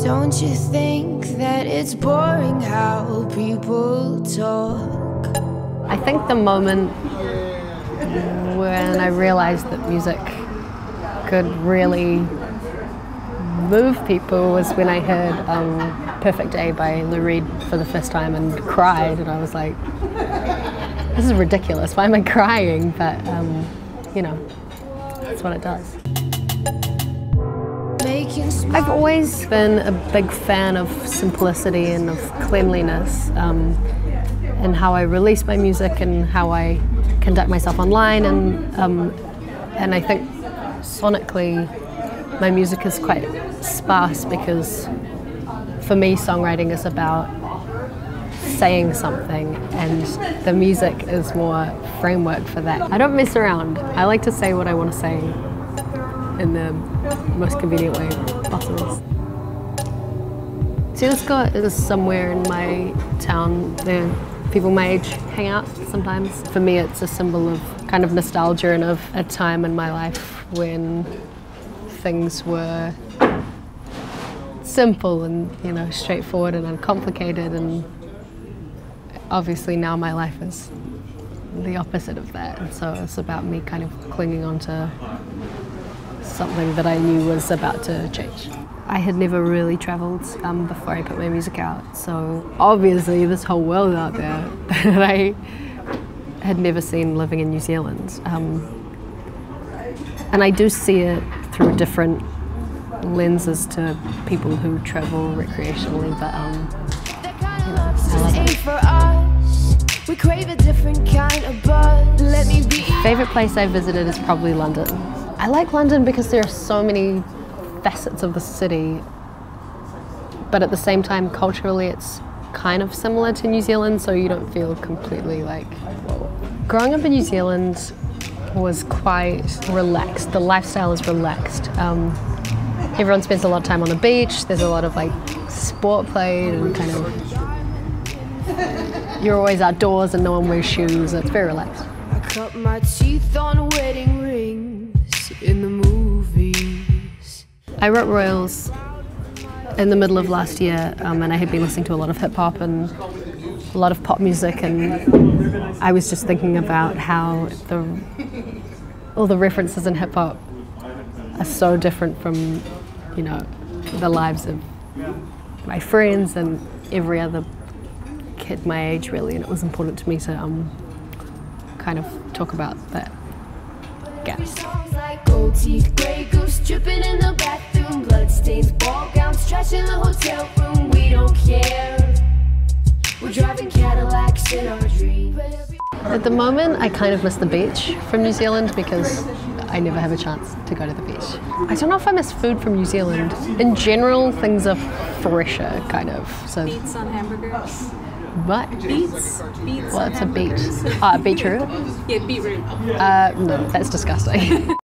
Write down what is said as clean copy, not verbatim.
Don't you think that it's boring how people talk? I think the moment when I realized that music could really move people was when I heard Perfect Day by Lorde for the first time and cried, and I was like, this is ridiculous, why am I crying? But you know, that's what it does. I've always been a big fan of simplicity and of cleanliness, and how I release my music and how I conduct myself online, and I think sonically my music is quite sparse because for me songwriting is about saying something and the music is more framework for that. I don't mess around. I like to say what I want to say in the most convenient way possible. Legendado is somewhere in my town. People my age hang out sometimes. For me it's a symbol of kind of nostalgia and of a time in my life when things were simple and, you know, straightforward and uncomplicated, and obviously now my life is the opposite of that, and so it's about me kind of clinging on to something that I knew was about to change. I had never really travelled before I put my music out, so obviously this whole world out there that I had never seen living in New Zealand. And I do see it through different lenses to people who travel recreationally, but you know, I love it. We crave a different kind of buzz. Let me be. Favorite place I visited is probably London. I like London because there are so many facets of the city, but at the same time culturally it's kind of similar to New Zealand, so you don't feel completely like, whoa. Growing up in New Zealand was quite relaxed. The lifestyle is relaxed. Everyone spends a lot of time on the beach. There's a lot of like sport played and kind of, you're always outdoors and no one wears shoes. It's very relaxed. I cut my teeth on wedding rings in the movies. I wrote Royals in the middle of last year, and I had been listening to a lot of hip hop and a lot of pop music, and I was just thinking about how all the references in hip hop are so different from, you know, the lives of my friends and every other kid my age really, and it was important to me to kind of talk about that gap. Like gold teeth, grey goose dripping in the bathroom, bloodstains, ball gowns, trash in the hotel room. We don't care. We're driving Cadillacs in our dreams. At the moment, I kind of miss the beach from New Zealand because I never have a chance to go to the beach. I don't know if I miss food from New Zealand. In general, things are fresher, kind of. So. Beets on hamburgers. What? Beets? Beets What's on a beet? hamburgers. Beetroot? Yeah, beetroot. No, that's disgusting.